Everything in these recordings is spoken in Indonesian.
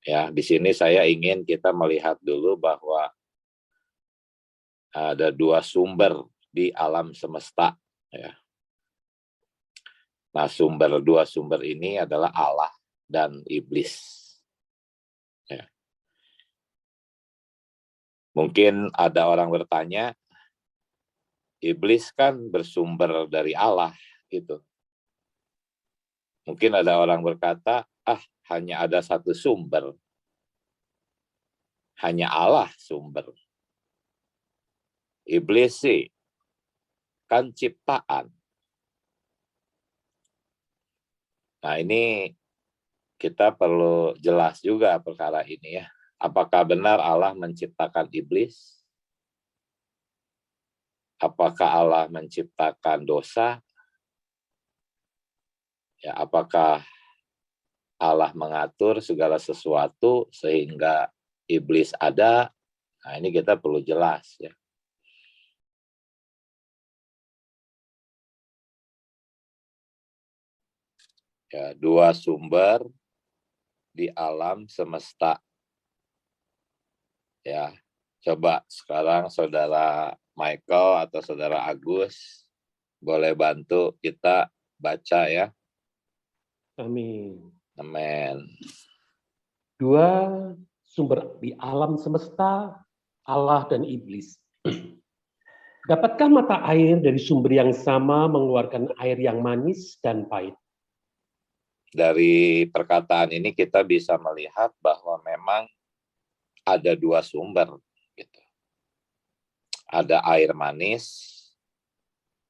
Ya, di sini saya ingin kita melihat dulu bahwa ada dua sumber di alam semesta. Ya. Nah, dua sumber ini adalah Allah dan iblis. Ya. Mungkin ada orang bertanya, iblis kan bersumber dari Allah, gitu. Mungkin ada orang berkata, hanya ada satu sumber, hanya Allah sumber. Iblis sih kan ciptaan. Nah, ini kita perlu jelas juga perkara ini ya. Apakah benar Allah menciptakan iblis? Apakah Allah menciptakan dosa? Ya, apakah Allah mengatur segala sesuatu sehingga iblis ada? Nah, ini kita perlu jelas ya. Ya, dua sumber di alam semesta. Ya, coba sekarang saudara Michael atau saudara Agus boleh bantu kita baca ya. Amin. Amin. Dua sumber di alam semesta, Allah dan iblis. Dapatkah mata air dari sumber yang sama mengeluarkan air yang manis dan pahit? Dari perkataan ini kita bisa melihat bahwa memang ada dua sumber. Gitu. Ada air manis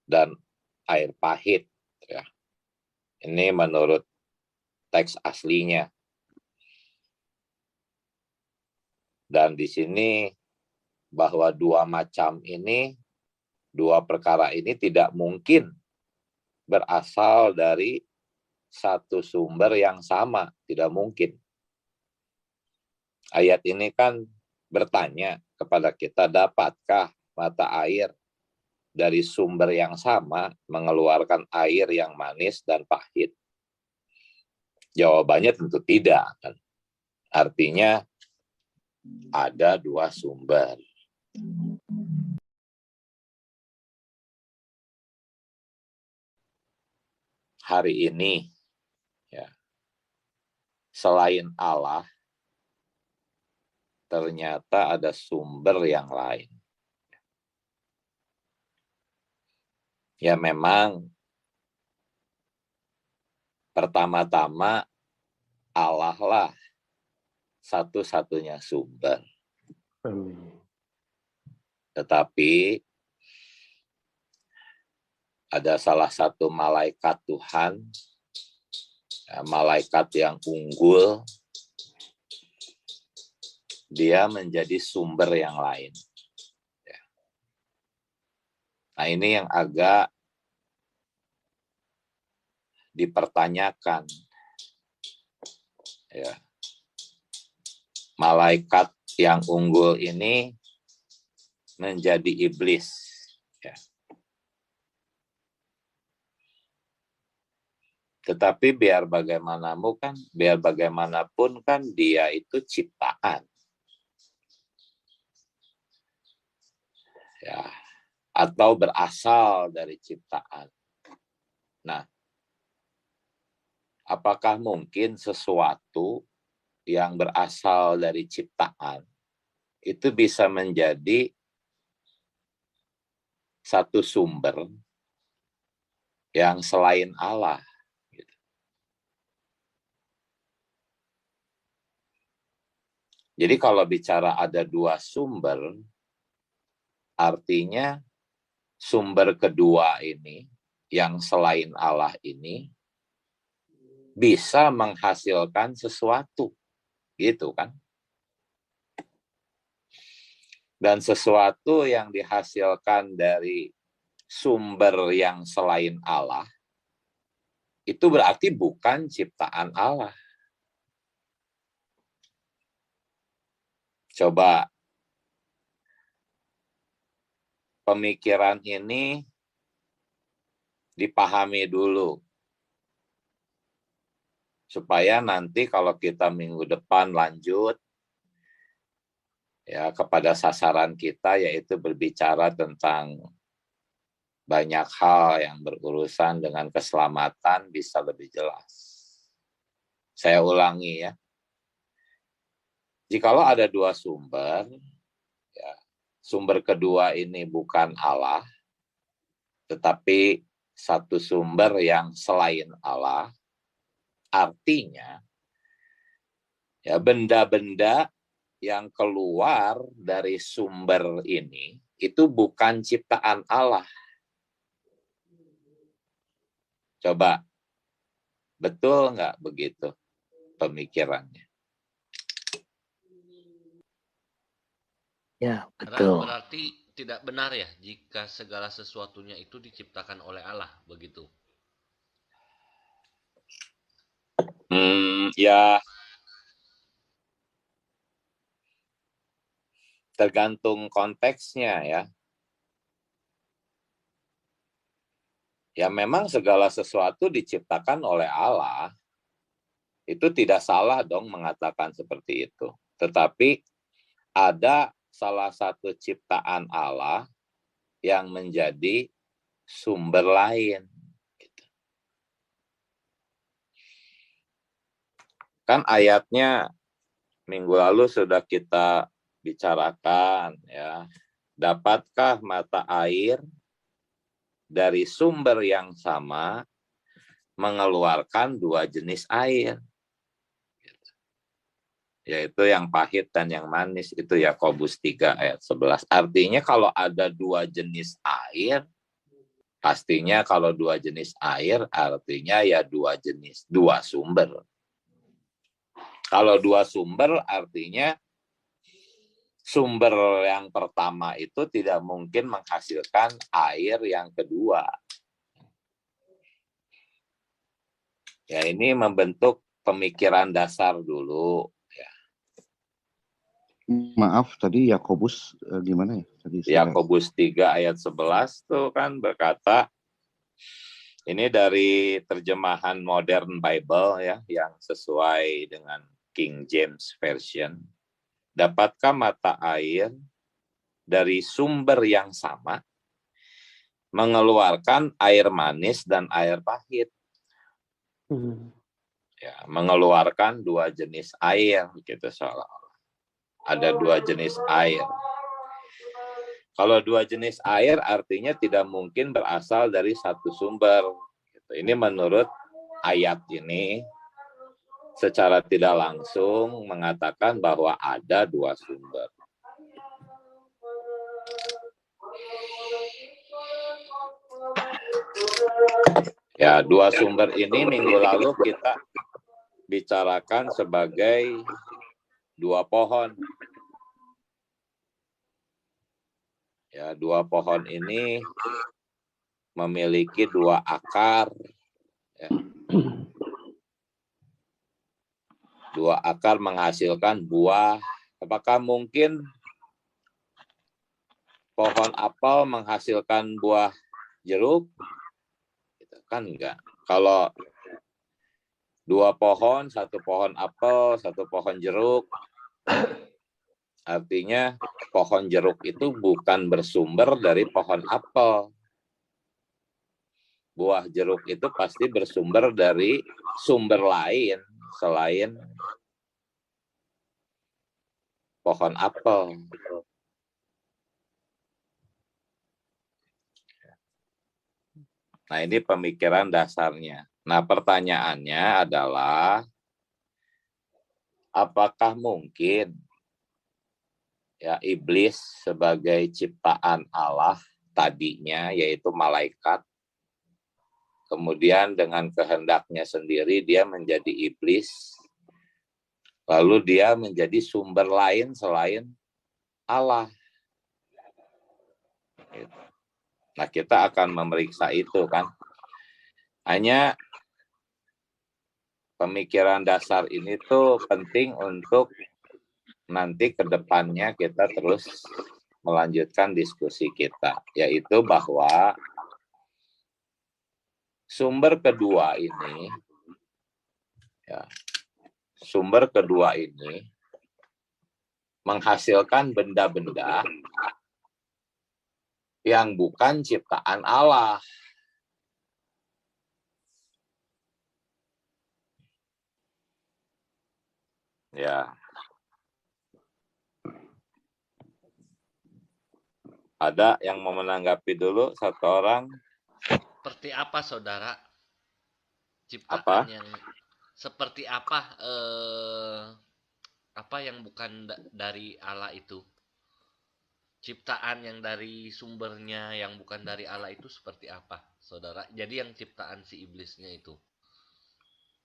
dan air pahit. Ya. Ini menurut teks aslinya. Dan di sini bahwa dua macam ini, dua perkara ini tidak mungkin berasal dari satu sumber yang sama, tidak mungkin. Ayat ini kan bertanya kepada kita, dapatkah mata air dari sumber yang sama mengeluarkan air yang manis dan pahit? Jawabannya tentu tidak. Kan? Artinya ada dua sumber. Hari ini, ya, selain Allah, ternyata ada sumber yang lain. Ya memang pertama-tama Allah lah satu-satunya sumber. Tetapi ada salah satu malaikat Tuhan, malaikat yang unggul, dia menjadi sumber yang lain. Nah ini yang agak dipertanyakan. Ya. Malaikat yang unggul ini menjadi iblis. Ya. Tetapi biar bagaimanapun kan dia itu ciptaan. Ya, atau berasal dari ciptaan. Nah, apakah mungkin sesuatu yang berasal dari ciptaan itu bisa menjadi satu sumber yang selain Allah? Jadi kalau bicara ada dua sumber, artinya sumber kedua ini, yang selain Allah ini, bisa menghasilkan sesuatu. Gitu kan. Dan sesuatu yang dihasilkan dari sumber yang selain Allah, itu berarti bukan ciptaan Allah. Coba pemikiran ini dipahami dulu. supaya nanti kalau kita minggu depan lanjut ya kepada sasaran kita, yaitu berbicara tentang banyak hal yang berurusan dengan keselamatan, bisa lebih jelas. Saya ulangi ya. Jikalau ada dua sumber, ya, sumber kedua ini bukan Allah, tetapi satu sumber yang selain Allah, artinya ya benda-benda yang keluar dari sumber ini itu bukan ciptaan Allah. Coba, betul nggak begitu pemikirannya? Ya, betul. Berarti tidak benar ya jika segala sesuatunya itu diciptakan oleh Allah, begitu? Ya, tergantung konteksnya ya. Ya memang segala sesuatu diciptakan oleh Allah. Itu tidak salah dong mengatakan seperti itu. Tetapi ada salah satu ciptaan Allah yang menjadi sumber lain. Kan ayatnya minggu lalu sudah kita bicarakan ya. Dapatkah mata air dari sumber yang sama mengeluarkan dua jenis air? Yaitu yang pahit dan yang manis, itu Yakobus 3 ayat 11. Artinya kalau ada dua jenis air, pastinya kalau dua jenis air artinya ya dua sumber. Kalau dua sumber artinya sumber yang pertama itu tidak mungkin menghasilkan air yang kedua. Ya ini membentuk pemikiran dasar dulu. Maaf, tadi Yakobus gimana ya? Yakobus 3 ayat 11 tuh kan berkata, ini dari terjemahan Modern Bible ya, yang sesuai dengan King James Version. Dapatkah mata air dari sumber yang sama mengeluarkan air manis dan air pahit? Ya, mengeluarkan dua jenis air gitu seolah-olah. Ada dua jenis air. Kalau dua jenis air artinya tidak mungkin berasal dari satu sumber. Ini menurut ayat ini secara tidak langsung mengatakan bahwa ada dua sumber. Ya, dua sumber ini minggu lalu kita bicarakan sebagai dua pohon. Ya, dua pohon ini memiliki dua akar. Ya. Dua akar menghasilkan buah. Apakah mungkin pohon apel menghasilkan buah jeruk? Itu kan enggak. Kalau dua pohon, satu pohon apel, satu pohon jeruk, artinya pohon jeruk itu bukan bersumber dari pohon apel. Buah jeruk itu pasti bersumber dari sumber lain selain pohon apel. Nah, ini pemikiran dasarnya. Nah, pertanyaannya adalah, apakah mungkin ya iblis sebagai ciptaan Allah tadinya, yaitu malaikat, kemudian dengan kehendaknya sendiri dia menjadi iblis, lalu dia menjadi sumber lain selain Allah? Nah, kita akan memeriksa itu kan. Hanya pemikiran dasar ini tuh penting untuk nanti ke depannya kita terus melanjutkan diskusi kita, yaitu bahwa sumber kedua ini Ya. Sumber kedua ini menghasilkan benda-benda yang bukan ciptaan Allah. Ya. Ada yang mau menanggapi dulu satu orang? Seperti apa, saudara? Apa? Ciptaan yang seperti apa? Apa yang bukan dari Allah itu? Ciptaan yang dari sumbernya yang bukan dari Allah itu seperti apa, saudara? Jadi yang ciptaan si iblisnya itu.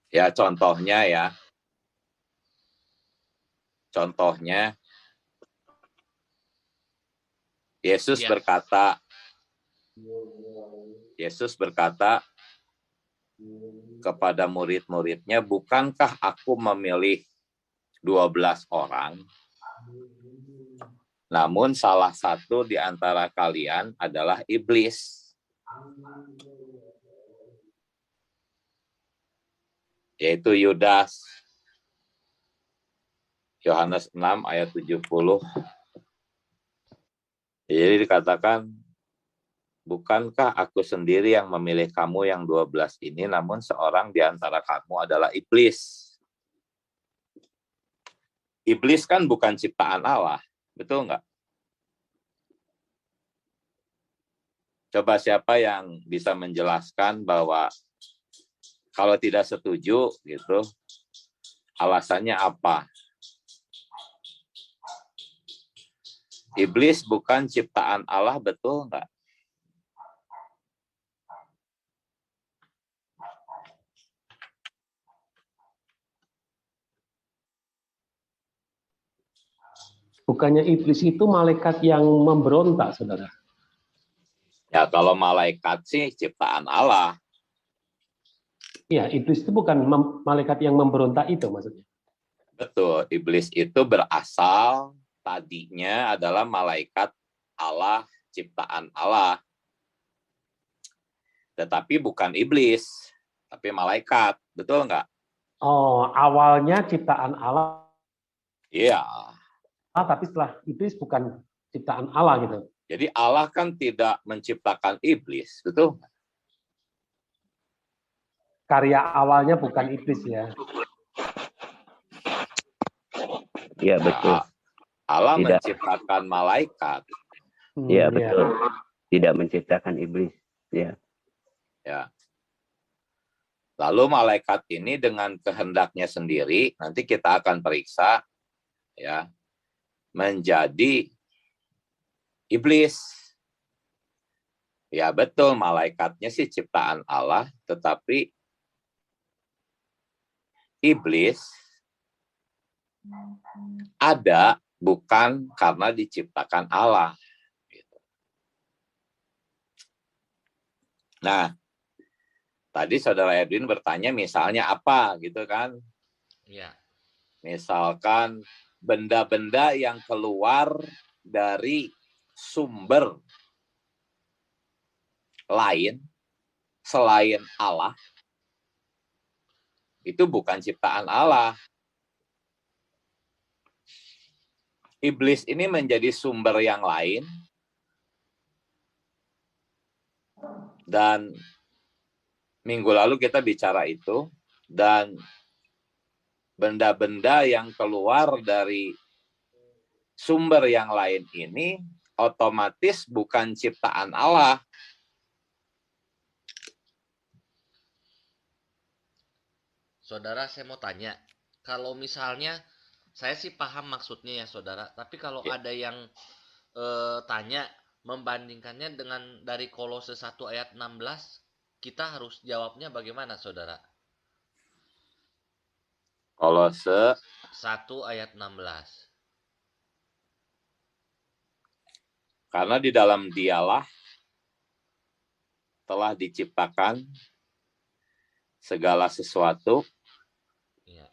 Ya, contohnya ya. Contohnya, Yesus Ya. berkata kepada murid-muridnya, bukankah aku memilih 12 orang, namun salah satu di antara kalian adalah iblis, yaitu Yudas. Yohanes 6 ayat 70. Jadi dikatakan, bukankah aku sendiri yang memilih kamu yang 12 ini, namun seorang di antara kamu adalah iblis. Iblis kan bukan ciptaan Allah, betul nggak? Coba siapa yang bisa menjelaskan bahwa kalau tidak setuju, gitu, alasannya apa? Iblis bukan ciptaan Allah, betul nggak? Bukannya iblis itu malaikat yang memberontak, saudara? Ya, kalau malaikat sih ciptaan Allah. Iya, iblis itu bukan malaikat yang memberontak itu maksudnya. Betul, iblis itu berasal tadinya adalah malaikat Allah, ciptaan Allah. Tetapi bukan iblis, tapi malaikat. Betul nggak? Oh, awalnya ciptaan Allah, Iya. tapi setelah iblis bukan ciptaan Allah gitu. Jadi Allah kan tidak menciptakan iblis, betul? Karya awalnya bukan iblis ya. Iya, betul. Allah Tidak. menciptakan malaikat. Iya, betul. Tidak menciptakan iblis. Ya. Ya. Lalu malaikat ini dengan kehendaknya sendiri, nanti kita akan periksa, ya, menjadi iblis. Ya betul, malaikatnya sih ciptaan Allah, tetapi iblis ada bukan karena diciptakan Allah. Nah, tadi saudara Edwin bertanya misalnya apa gitu kan? Ya. Misalkan benda-benda yang keluar dari sumber lain selain Allah, itu bukan ciptaan Allah. Iblis ini menjadi sumber yang lain, dan minggu lalu kita bicara itu, dan benda-benda yang keluar dari sumber yang lain ini otomatis bukan ciptaan Allah. Saudara, saya mau tanya, kalau misalnya saya sih paham maksudnya ya, saudara, tapi kalau ada yang tanya membandingkannya dengan dari Kolose 1 ayat 16, kita harus jawabnya bagaimana, saudara? Kolose 1 ayat 16. Karena di dalam Dialah telah diciptakan segala sesuatu. Ya.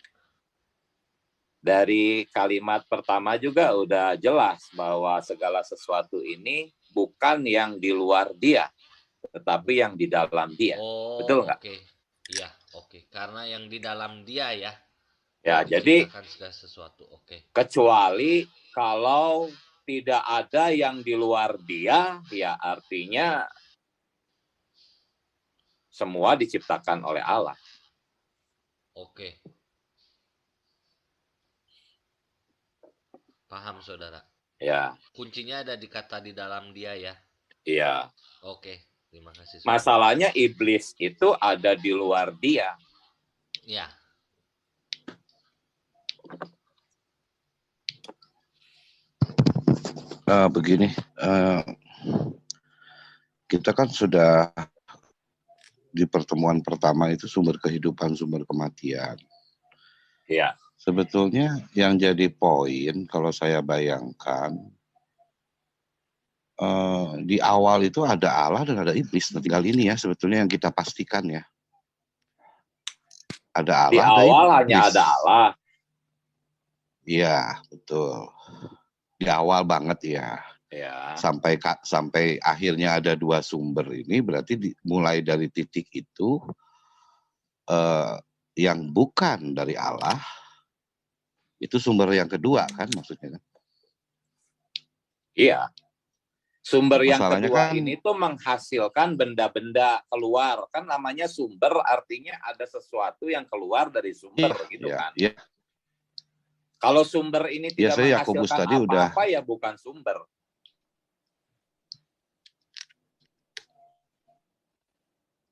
Dari kalimat pertama juga udah jelas bahwa segala sesuatu ini bukan yang di luar Dia, tetapi yang di dalam Dia. Oh, betul nggak? Okay. Iya, oke. Karena yang di dalam dia ya, Ya, yang jadi menciptakan segala sesuatu. Oke. kecuali kalau tidak ada yang di luar dia, ya artinya semua diciptakan oleh Allah. Oke. Paham, saudara. Ya, Kuncinya ada di kata di dalam dia ya. iya. Oke. Terima kasih, saudara. Masalahnya iblis itu ada di luar dia. Ya. Begini, kita kan sudah di pertemuan pertama itu sumber kehidupan, sumber kematian. Ya, Sebetulnya yang jadi poin kalau saya bayangkan, di awal itu ada Allah dan ada iblis. Nah, tinggal ini ya sebetulnya yang kita pastikan ya. Ada di Allah, ada awal hanya iblis. ada Allah. Iya, betul. Di awal banget ya. Ya, Sampai akhirnya ada dua sumber ini berarti mulai dari titik itu yang bukan dari Allah itu sumber yang kedua kan maksudnya kan. iya. Sumber yang Masalahnya kedua kan ini tuh menghasilkan benda-benda keluar. Kan namanya sumber artinya ada sesuatu yang keluar dari sumber gitu ya, kan. ya, Kalau sumber ini ya tidak saya Yakobus menghasilkan tadi udah apa-apa ya bukan sumber.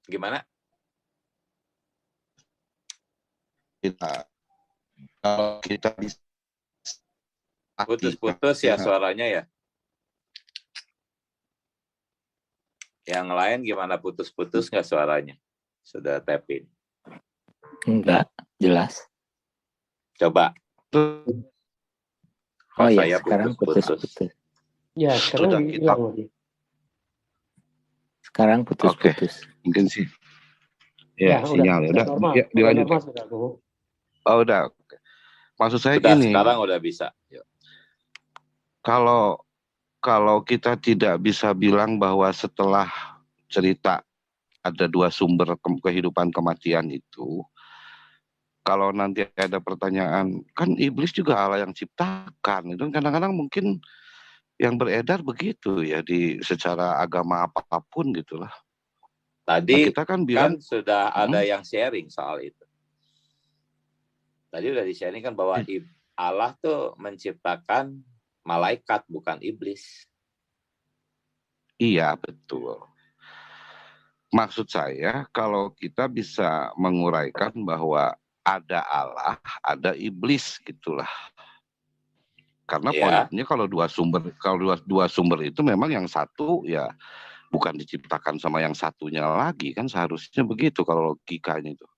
Gimana? kalau kita bisa Putus-putus ya suaranya ya. Yang lain gimana, putus-putus nggak suaranya? Sudah tapin. Enggak, jelas. Coba. Oh ya, Saya sekarang putus-putus. putus-putus. Ya, sekarang Sudah hilang lagi. Sekarang putus-putus. mungkin sih ya, sinyal udah ya normal. ya, dilanjut Normal, ya. saudaraku. Oh udah. Maksud saya Udah, gini, sekarang udah bisa. Yuk. Kalau kita tidak bisa bilang bahwa setelah cerita ada dua sumber kehidupan kematian itu, kalau nanti ada pertanyaan, kan iblis juga Allah yang ciptakan. Itu kadang-kadang mungkin yang beredar begitu ya di secara agama apapun gitulah. Tadi kita kan bilang sudah ada yang sharing soal itu. Tadi udah di-sharing kan bahwa Allah tuh menciptakan malaikat bukan iblis. Iya, betul. Maksud saya kalau kita bisa menguraikan bahwa ada Allah, ada iblis gitulah. Karena poinnya kalau dua sumber itu memang yang satu ya bukan diciptakan sama yang satunya lagi kan seharusnya begitu kalau logikanya itu.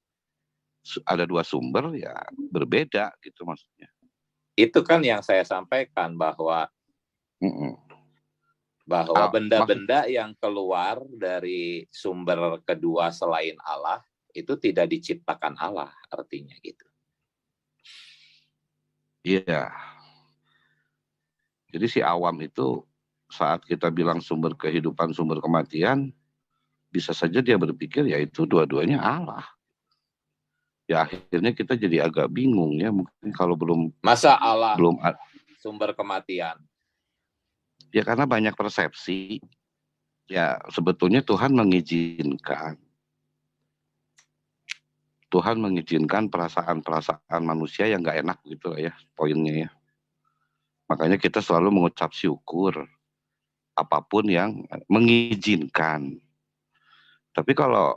Ada dua sumber ya berbeda gitu maksudnya. Itu kan yang saya sampaikan bahwa benda-benda yang keluar dari sumber kedua selain Allah itu tidak diciptakan Allah, artinya gitu. Iya. Jadi si awam itu saat kita bilang sumber kehidupan, sumber kematian, bisa saja dia berpikir ya itu dua-duanya Allah. Ya akhirnya kita jadi agak bingung ya mungkin kalau belum masa Allah sumber kematian. Ya karena banyak persepsi. Ya sebetulnya Tuhan mengizinkan perasaan-perasaan manusia yang nggak enak gitu ya poinnya ya. Makanya kita selalu mengucap syukur apapun yang mengizinkan. Tapi kalau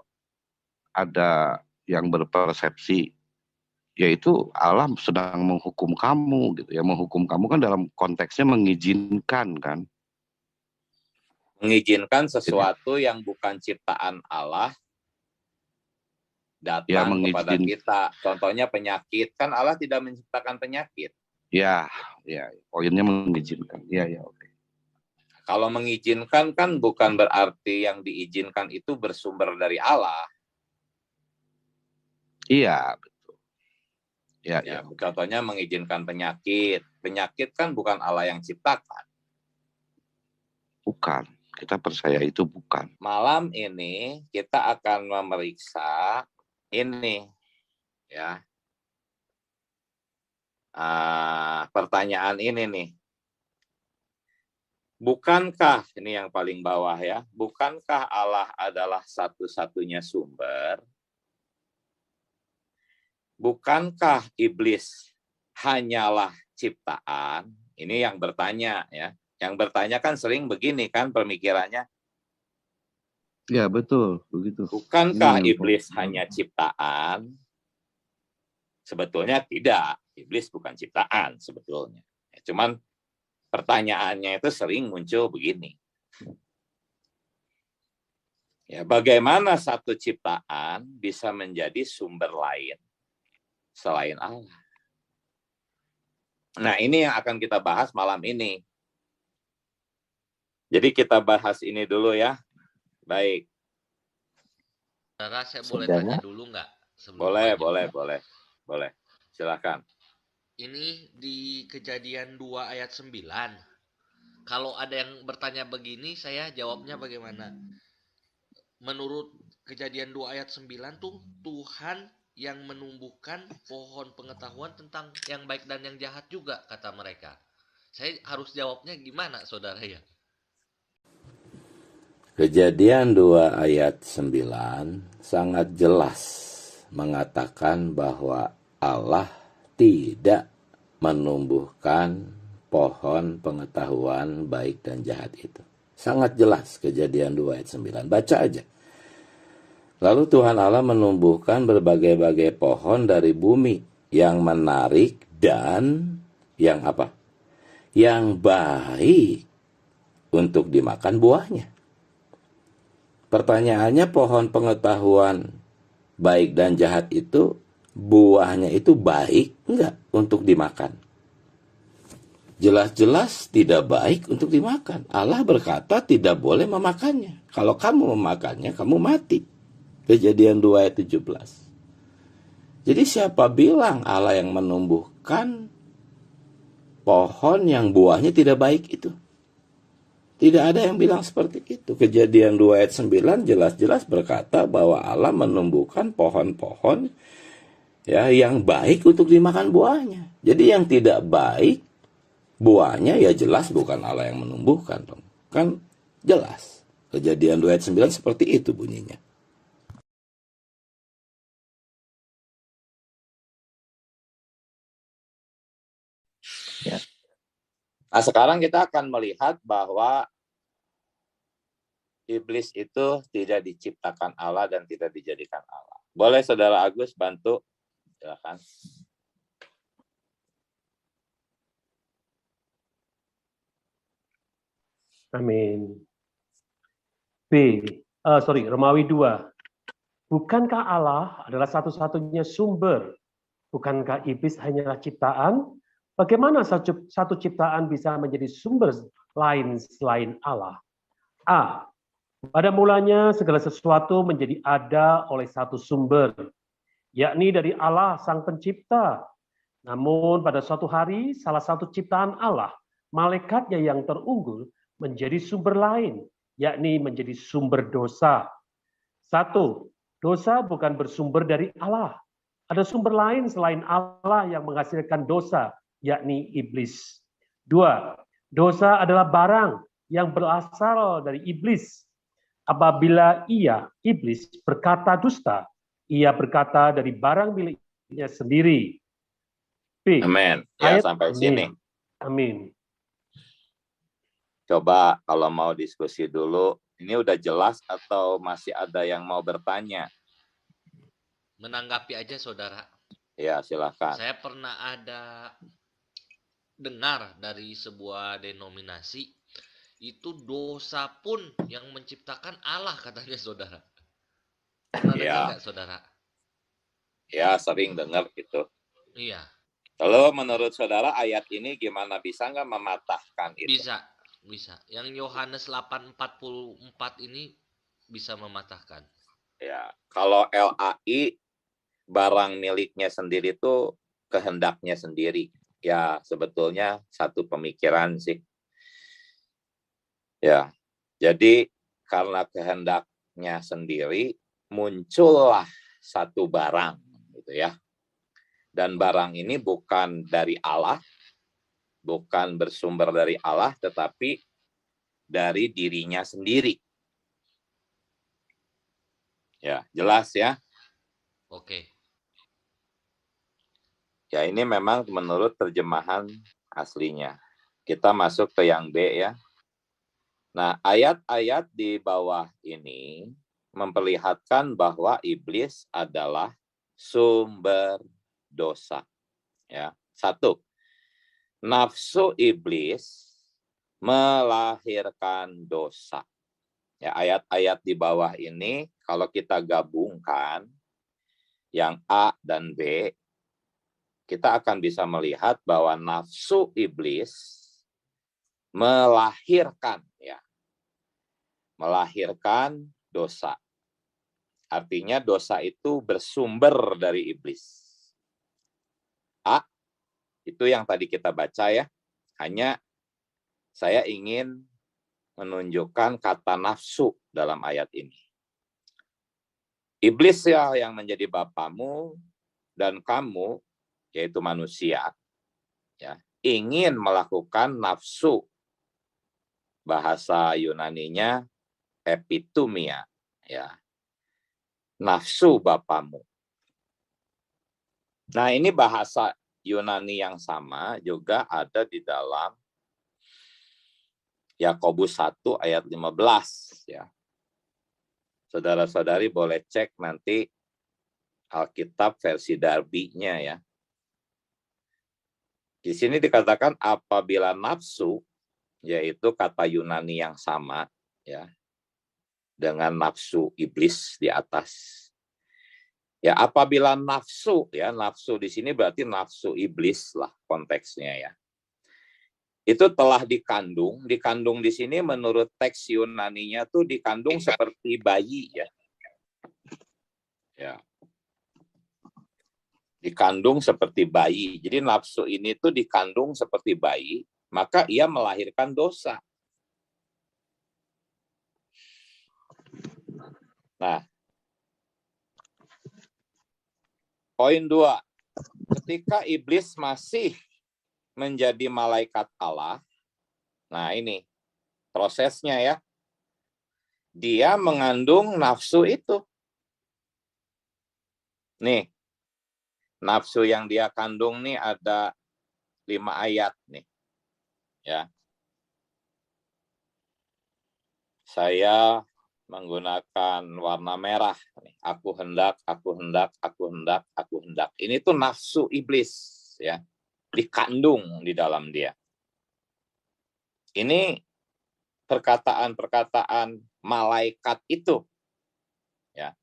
ada yang berpersepsi yaitu Allah sedang menghukum kamu gitu ya, menghukum kamu kan dalam konteksnya mengizinkan kan. Mengizinkan sesuatu yang bukan ciptaan Allah datang kepada kita. Contohnya penyakit, kan Allah tidak menciptakan penyakit. Ya, poinnya mengizinkan. Ya, oke. Kalau mengizinkan kan bukan berarti yang diizinkan itu bersumber dari Allah. Iya, betul. Ya. Contohnya mengizinkan penyakit. Penyakit kan bukan Allah yang ciptakan. Bukan. Kita percaya itu bukan. Malam ini kita akan memeriksa ini ya. Pertanyaan ini nih. Bukankah, ini yang paling bawah ya, bukankah Allah adalah satu-satunya sumber? Bukankah iblis hanyalah ciptaan? Ini yang bertanya ya. Yang bertanya kan sering begini kan pemikirannya. Ya, betul, begitu. Bukankah iblis hanya ciptaan? Sebetulnya tidak. Iblis bukan ciptaan sebetulnya. Cuman pertanyaannya itu sering muncul begini. Ya, bagaimana satu ciptaan bisa menjadi sumber lain selain Allah? Nah, ini yang akan kita bahas malam ini. Jadi kita bahas ini dulu ya. Baik. Saudara, saya boleh Saudara? tanya dulu nggak? Boleh. Silakan. Ini di Kejadian 2 ayat 9. Kalau ada yang bertanya begini, saya jawabnya bagaimana? Menurut Kejadian 2 ayat 9 tuh Tuhan yang menumbuhkan pohon pengetahuan tentang yang baik dan yang jahat juga, kata mereka. Saya harus jawabnya gimana, saudara ya? Kejadian 2 ayat 9 sangat jelas mengatakan bahwa Allah tidak menumbuhkan pohon pengetahuan baik dan jahat itu. Sangat jelas Kejadian 2 ayat 9. Baca aja. Lalu Tuhan Allah menumbuhkan berbagai-bagai pohon dari bumi yang menarik dan yang apa? Yang baik untuk dimakan buahnya. Pertanyaannya, pohon pengetahuan baik dan jahat itu buahnya itu baik enggak untuk dimakan? Jelas-jelas tidak baik untuk dimakan. Allah berkata tidak boleh memakannya. Kalau kamu memakannya, kamu mati. Kejadian 2 ayat 17. Jadi siapa bilang Allah yang menumbuhkan pohon yang buahnya tidak baik itu? Tidak ada yang bilang seperti itu. Kejadian 2 ayat 9 jelas-jelas berkata bahwa Allah menumbuhkan pohon-pohon ya yang baik untuk dimakan buahnya. Jadi yang tidak baik buahnya ya jelas bukan Allah yang menumbuhkan dong. Kan jelas. Kejadian 2 ayat 9 seperti itu bunyinya. Ya. Nah, sekarang kita akan melihat bahwa iblis itu tidak diciptakan Allah dan tidak dijadikan Allah. Boleh Saudara Agus bantu? Silakan. Amin. Romawi 2. Bukankah Allah adalah satu-satunya sumber? Bukankah iblis hanyalah ciptaan? Bagaimana satu ciptaan bisa menjadi sumber lain selain Allah? A. Pada mulanya segala sesuatu menjadi ada oleh satu sumber, yakni dari Allah Sang Pencipta. Namun pada suatu hari salah satu ciptaan Allah, malaikatnya yang terunggul, menjadi sumber lain, yakni menjadi sumber dosa. 1. Dosa bukan bersumber dari Allah. Ada sumber lain selain Allah yang menghasilkan dosa, yakni iblis. 2. Dosa adalah barang yang berasal dari iblis. Apabila iblis, berkata dusta, ia berkata dari barang miliknya sendiri. B. Amin. Ya, sampai Amin. sini. Amin. Coba kalau mau diskusi dulu, ini udah jelas atau masih ada yang mau bertanya? Menanggapi aja, saudara. Ya, silakan. Saya pernah ada dengar dari sebuah denominasi, itu dosa pun yang menciptakan Allah, katanya saudara. Pernah dengar nggak, saudara? Ya, sering dengar gitu. Iya. Kalau menurut saudara ayat ini gimana, bisa nggak mematahkan itu? Bisa. Yang Yohanes 8:44 ini bisa mematahkan. Ya, kalau LAI barang miliknya sendiri itu kehendaknya sendiri. Ya, sebetulnya satu pemikiran sih. Ya, jadi karena kehendaknya sendiri muncullah satu barang, gitu ya. Dan barang ini bukan dari Allah, bukan bersumber dari Allah, tetapi dari dirinya sendiri. Ya, jelas ya. Oke. Ya, ini memang menurut terjemahan aslinya. Kita masuk ke yang B ya. Nah, ayat-ayat di bawah ini memperlihatkan bahwa iblis adalah sumber dosa. Ya, satu, nafsu iblis melahirkan dosa. Ya, ayat-ayat di bawah ini kalau kita gabungkan yang A dan B, kita akan bisa melihat bahwa nafsu iblis melahirkan dosa. Artinya dosa itu bersumber dari iblis. A, itu yang tadi kita baca ya. Hanya saya ingin menunjukkan kata nafsu dalam ayat ini. Iblis ya yang menjadi bapamu dan kamu, yaitu manusia, ya, ingin melakukan nafsu. Bahasa Yunaninya epitumia, ya, nafsu bapamu. Nah, ini bahasa Yunani yang sama juga ada di dalam Yakobus 1 ayat 15, ya. Saudara-saudari boleh cek nanti Alkitab versi Darby-nya ya. Di sini dikatakan apabila nafsu, yaitu kata Yunani yang sama ya dengan nafsu iblis di atas. Ya, apabila nafsu ya, nafsu di sini berarti nafsu iblis lah konteksnya ya. Itu telah dikandung di sini menurut teks Yunaninya tuh dikandung seperti bayi ya. Ya. Dikandung seperti bayi. Jadi nafsu ini tuh dikandung seperti bayi, maka ia melahirkan dosa. Nah, poin 2. Ketika iblis masih menjadi malaikat Allah, nah ini prosesnya ya. Dia mengandung nafsu itu. Nih, nafsu yang dia kandung nih ada 5 ayat nih. Ya. Saya menggunakan warna merah. Aku hendak, aku hendak, aku hendak, aku hendak. Ini tuh nafsu iblis, ya, dikandung di dalam dia. Ini perkataan-perkataan malaikat itu, ya.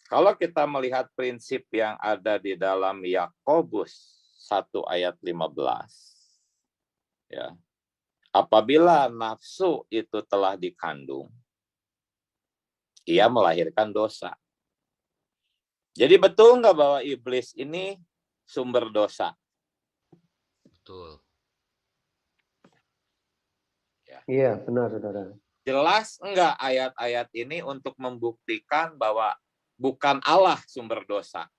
Kalau kita melihat prinsip yang ada di dalam Yakobus 1 ayat 15, ya. Apabila nafsu itu telah dikandung, ia melahirkan dosa. Jadi betul nggak bahwa iblis ini sumber dosa? Betul. Iya, benar, saudara. Jelas enggak ayat-ayat ini untuk membuktikan bahwa bukan Allah sumber dosa,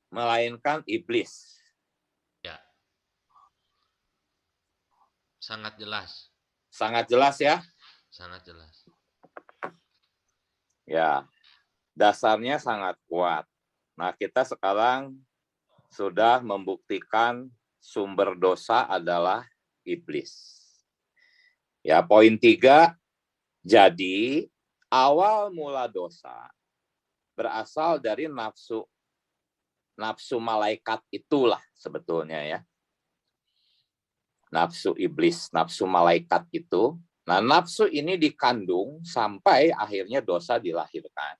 melainkan iblis? Ya. Sangat jelas. Sangat jelas ya? Sangat jelas. Ya, dasarnya sangat kuat. Nah, kita sekarang sudah membuktikan sumber dosa adalah iblis. Ya, poin 3, jadi awal mula dosa berasal dari nafsu malaikat itulah sebetulnya ya. Nafsu iblis, nafsu malaikat itu. Nah, nafsu ini dikandung sampai akhirnya dosa dilahirkan.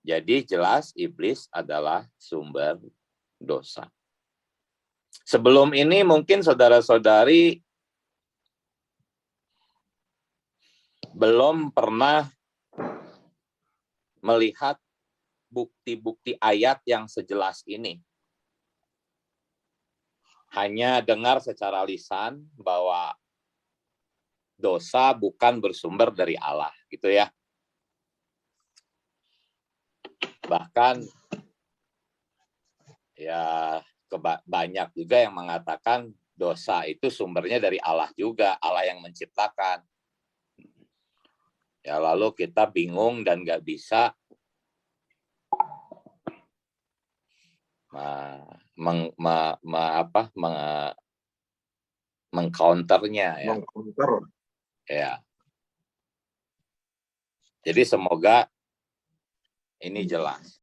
Jadi jelas iblis adalah sumber dosa. Sebelum ini mungkin saudara-saudari belum pernah melihat bukti-bukti ayat yang sejelas ini. Hanya dengar secara lisan bahwa dosa bukan bersumber dari Allah, gitu ya. Bahkan ya banyak juga yang mengatakan dosa itu sumbernya dari Allah juga, Allah yang menciptakan. Ya lalu kita bingung dan nggak bisa mengcounternya ya. Ya. Jadi semoga ini jelas.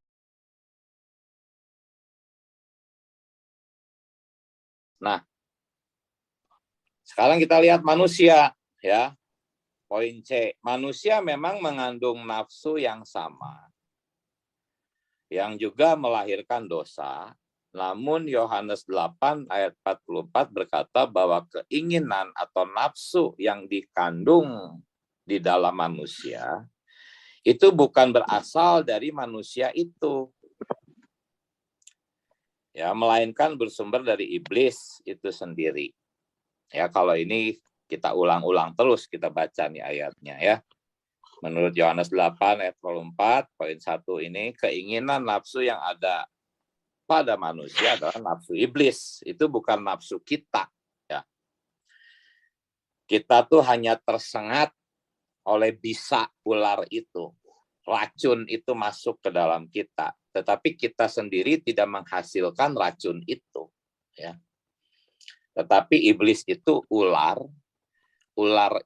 Nah, sekarang kita lihat manusia ya. Poin C, manusia memang mengandung nafsu yang sama, yang juga melahirkan dosa. Namun Yohanes 8 ayat 44 berkata bahwa keinginan atau nafsu yang dikandung di dalam manusia itu bukan berasal dari manusia itu. Ya, melainkan bersumber dari iblis itu sendiri. Ya, kalau ini kita ulang-ulang terus kita baca nih ayatnya ya. Menurut Yohanes 8 ayat 24 poin 1 ini, keinginan nafsu yang ada pada manusia adalah nafsu iblis. Itu bukan nafsu kita ya. Kita tuh hanya tersengat oleh bisa ular itu. Racun itu masuk ke dalam kita, tetapi kita sendiri tidak menghasilkan racun itu ya. Tetapi iblis itu ular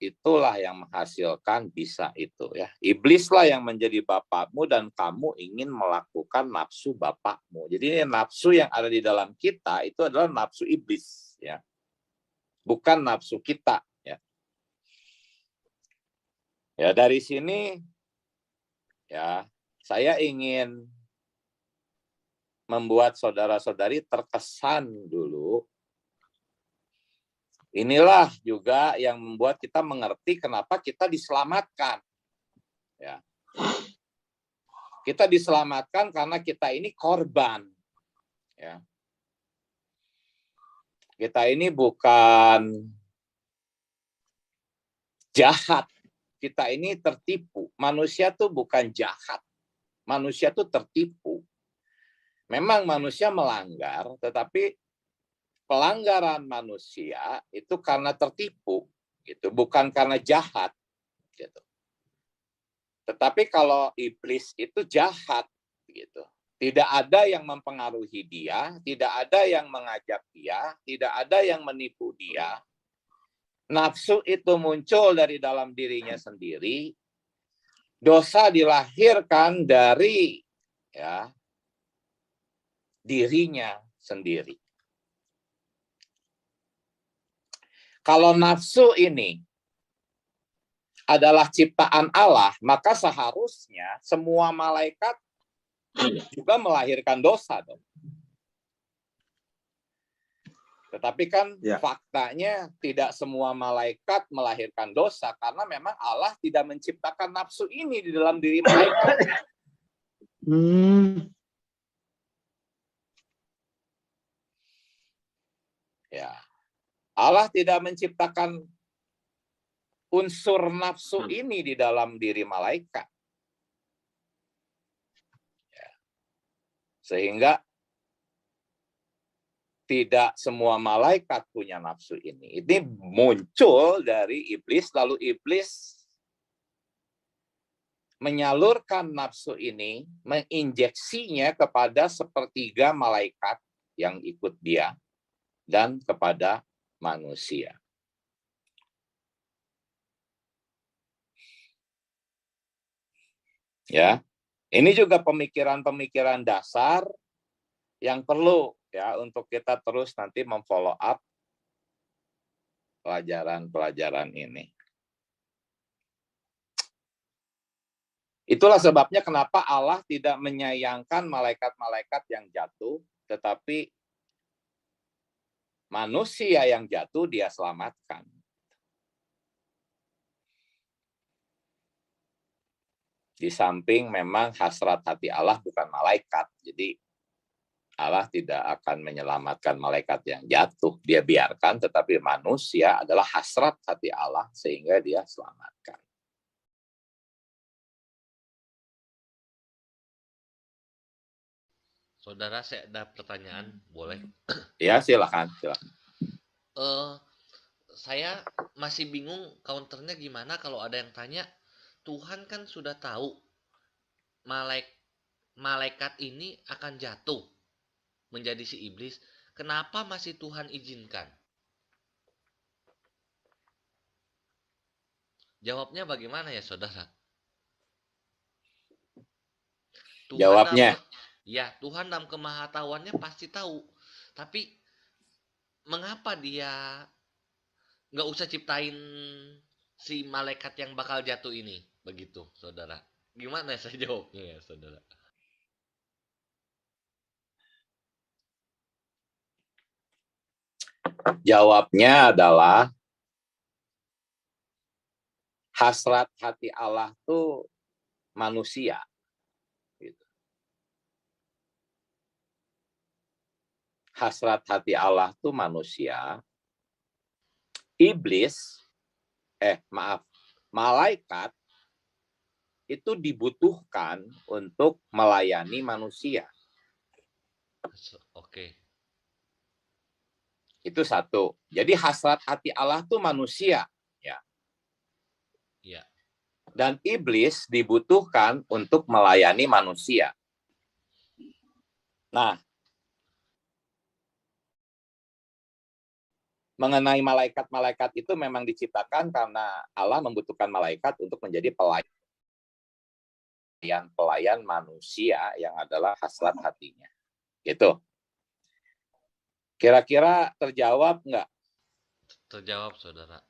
itulah yang menghasilkan bisa itu ya. Iblislah yang menjadi bapakmu dan kamu ingin melakukan nafsu bapakmu. Jadi nafsu yang ada di dalam kita itu adalah nafsu iblis ya. Bukan nafsu kita ya. Ya dari sini ya saya ingin membuat saudara-saudari terkesan dulu. Inilah juga yang membuat kita mengerti kenapa kita diselamatkan. Ya. Kita diselamatkan karena kita ini korban. Ya. Kita ini bukan jahat. Kita ini tertipu. Manusia tuh bukan jahat. Manusia tuh tertipu. Memang manusia melanggar, tetapi pelanggaran manusia itu karena tertipu, gitu, bukan karena jahat, gitu. Tetapi kalau iblis itu jahat, gitu. Tidak ada yang mempengaruhi dia, tidak ada yang mengajak dia, tidak ada yang menipu dia. Nafsu itu muncul dari dalam dirinya sendiri. Dosa dilahirkan dari ya dirinya sendiri. Kalau nafsu ini adalah ciptaan Allah, maka seharusnya semua malaikat juga melahirkan dosa dong. Tetapi kan faktanya tidak semua malaikat melahirkan dosa karena memang Allah tidak menciptakan nafsu ini di dalam diri malaikat. Ya. Allah tidak menciptakan unsur nafsu ini di dalam diri malaikat. Ya. Sehingga tidak semua malaikat punya nafsu ini. Ini muncul dari iblis, lalu iblis menyalurkan nafsu ini, menginjeksinya kepada sepertiga malaikat yang ikut dia dan kepada manusia. Ya, ini juga pemikiran-pemikiran dasar yang perlu ya untuk kita terus nanti memfollow up pelajaran-pelajaran ini. Itulah sebabnya kenapa Allah tidak menyayangkan malaikat-malaikat yang jatuh, tetapi manusia yang jatuh dia selamatkan. Di samping memang hasrat hati Allah bukan malaikat. Jadi Allah tidak akan menyelamatkan malaikat yang jatuh. Dia biarkan, tetapi manusia adalah hasrat hati Allah sehingga dia selamatkan. Saudara, saya ada pertanyaan, boleh? Ya, silakan. Saya masih bingung counternya gimana kalau ada yang tanya, Tuhan kan sudah tahu malaikat ini akan jatuh menjadi si iblis. Kenapa masih Tuhan izinkan? Jawabnya bagaimana ya, saudara? Jawabnya, Tuhan dalam kemahatauannya pasti tahu. Tapi mengapa dia nggak usah ciptain si malaikat yang bakal jatuh ini? Begitu, saudara. Gimana saya jawabnya ya, saudara? jawabnya adalah hasrat hati Allah tuh manusia. Gitu. Hasrat hati Allah tuh manusia. Iblis, malaikat itu dibutuhkan untuk melayani manusia. Oke. Itu satu. Jadi hasrat hati Allah tuh manusia, ya. Ya. Dan iblis dibutuhkan untuk melayani manusia. Nah, mengenai malaikat-malaikat itu memang diciptakan karena Allah membutuhkan malaikat untuk menjadi pelayan manusia yang adalah hasrat hatinya. Gitu. Kira-kira terjawab nggak? Terjawab, saudara.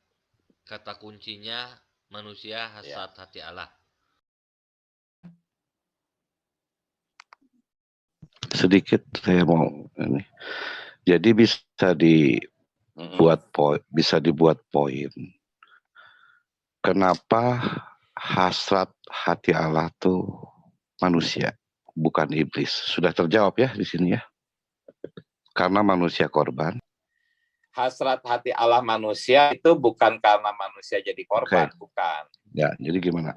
Kata kuncinya manusia hasrat hati Allah. Sedikit saya mau ini. Jadi bisa dibuat poin. Kenapa hasrat hati Allah tuh manusia, bukan iblis? Sudah terjawab ya di sini ya. Karena manusia korban. Hasrat hati Allah manusia itu bukan karena manusia jadi korban, bukan. Ya, jadi gimana?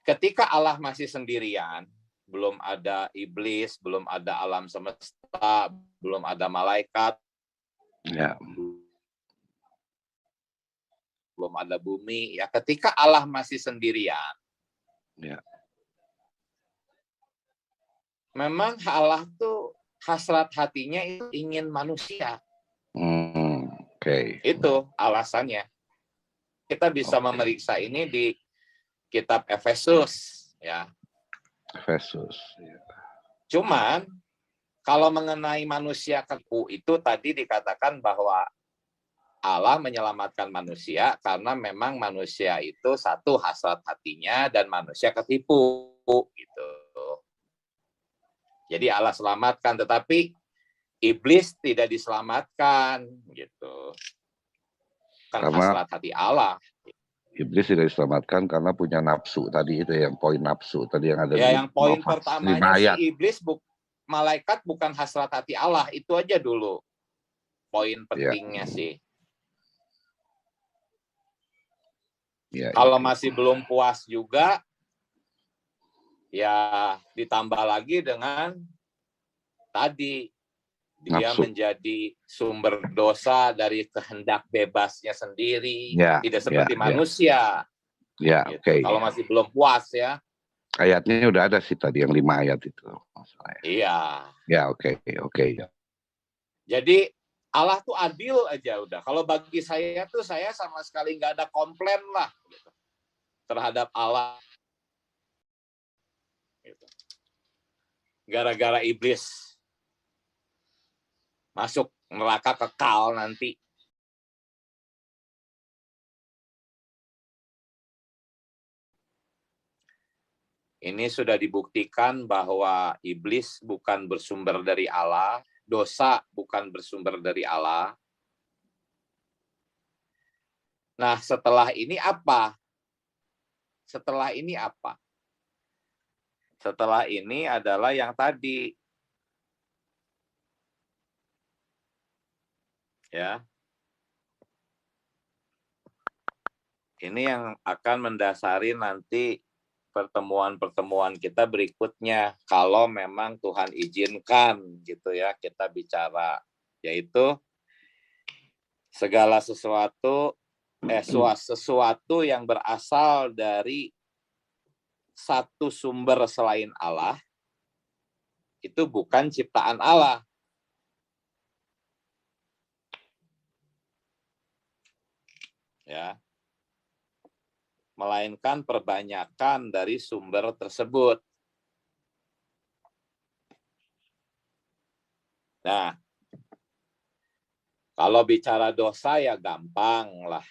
Ketika Allah masih sendirian, belum ada iblis, belum ada alam semesta, belum ada malaikat, ya, belum ada bumi. Ya, ketika Allah masih sendirian, ya, memang Allah tuh hasrat hatinya itu ingin manusia. Itu alasannya. Kita bisa memeriksa ini di kitab Efesus, ya. Efesus. Ya. Cuman kalau mengenai manusia keku itu tadi dikatakan bahwa Allah menyelamatkan manusia karena memang manusia itu satu hasrat hatinya dan manusia ketipu gitu. Jadi Allah selamatkan, tetapi iblis tidak diselamatkan gitu. Kan hasrat hati Allah. Iblis tidak diselamatkan karena punya nafsu tadi, itu yang poin nafsu tadi yang ada ya, di yang poin pertamanya si iblis malaikat bukan hasrat hati Allah, itu aja dulu poin pentingnya sih. Ya, kalau masih belum puas juga, ya ditambah lagi dengan tadi dia nafsu. Menjadi sumber dosa dari kehendak bebasnya sendiri, tidak seperti manusia. Ya, gitu. Kalau masih belum puas ya. Ayatnya udah ada sih tadi yang 5 ayat itu. Iya. Ya, oke. Jadi Allah tuh adil aja udah. Kalau bagi saya tuh saya sama sekali nggak ada komplain lah gitu, terhadap Allah. Gitu. Gara-gara iblis masuk neraka kekal nanti. Ini sudah dibuktikan bahwa iblis bukan bersumber dari Allah, dosa bukan bersumber dari Allah. Nah, setelah ini apa? Setelah ini adalah yang tadi. Ya. Ini yang akan mendasari nanti pertemuan-pertemuan kita berikutnya, kalau memang Tuhan izinkan gitu ya, kita bicara, yaitu segala sesuatu yang berasal dari satu sumber selain Allah itu bukan ciptaan Allah. Ya. Melainkan perbanyakan dari sumber tersebut. Nah, kalau bicara dosa ya gampang lah.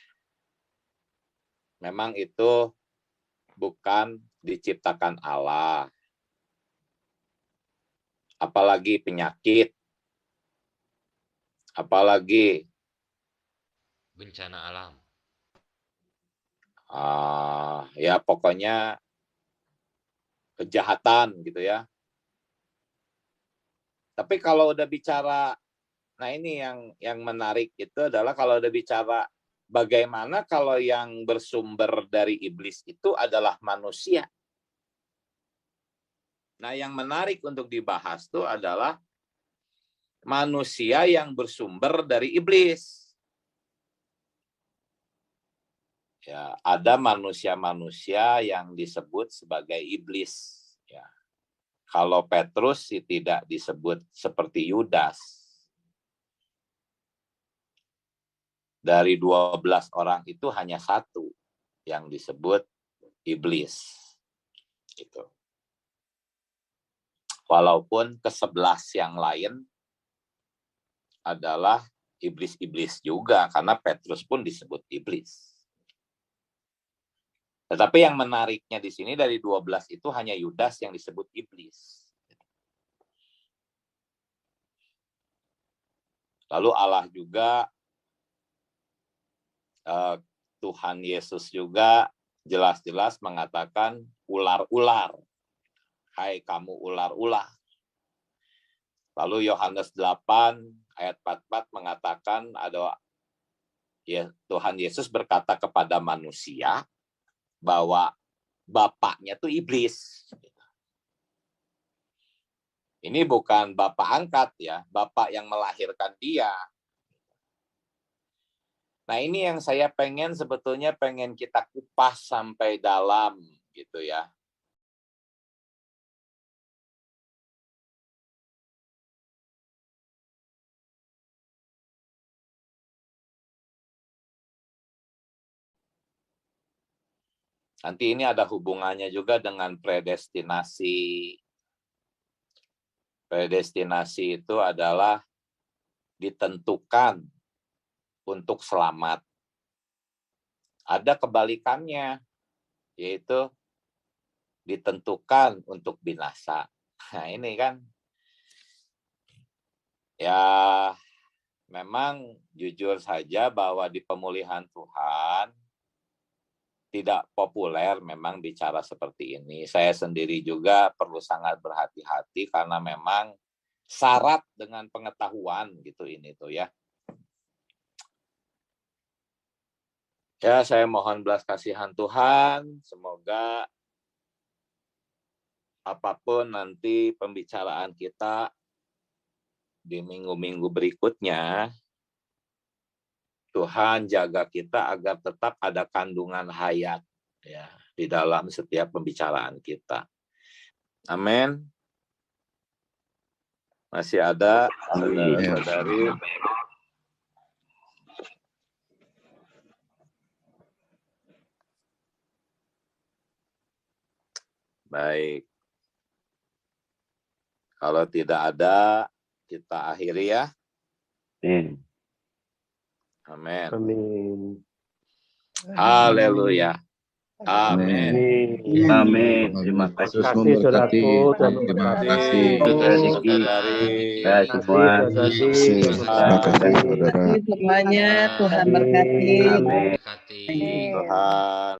Memang itu bukan diciptakan Allah. Apalagi penyakit. Apalagi bencana alam. Ya pokoknya kejahatan gitu ya. Tapi kalau udah bicara, nah ini yang menarik itu adalah kalau udah bicara bagaimana kalau yang bersumber dari iblis itu adalah manusia. Nah yang menarik untuk dibahas itu adalah manusia yang bersumber dari iblis. Ya, ada manusia-manusia yang disebut sebagai iblis. Ya. Kalau Petrus sih tidak disebut seperti Yudas. Dari 12 orang itu hanya satu yang disebut iblis. Gitu. Walaupun ke-11 yang lain adalah iblis-iblis juga, karena Petrus pun disebut iblis. Tetapi yang menariknya di sini dari 12 itu hanya Yudas yang disebut iblis. Lalu Allah juga, Tuhan Yesus juga jelas-jelas mengatakan ular-ular. Hai kamu ular-ular. Lalu Yohanes 8 ayat 44 mengatakan Tuhan Yesus berkata kepada manusia, bahwa bapaknya tuh iblis. Ini bukan bapak angkat ya, bapak yang melahirkan dia. Nah ini yang saya sebetulnya pengen kita kupas sampai dalam gitu ya. Nanti ini ada hubungannya juga dengan predestinasi. Predestinasi itu adalah ditentukan untuk selamat. Ada kebalikannya, yaitu ditentukan untuk binasa. Nah ini kan, ya memang jujur saja bahwa di pemulihan Tuhan, tidak populer memang bicara seperti ini. Saya sendiri juga perlu sangat berhati-hati karena memang syarat dengan pengetahuan gitu ini tuh ya. Ya, saya mohon belas kasihan Tuhan, semoga apapun nanti pembicaraan kita di minggu-minggu berikutnya, Tuhan jaga kita agar tetap ada kandungan hayat ya di dalam setiap pembicaraan kita. Amin. Masih ada saudara-saudari. Baik. Kalau tidak ada, kita akhiri ya. Amin. Amin. Haleluya. Amin. Amin. Terima kasih. Saudaraku. Terima kasih. Terima kasih semuanya. Tuhan berkati. Amin. Tuhan.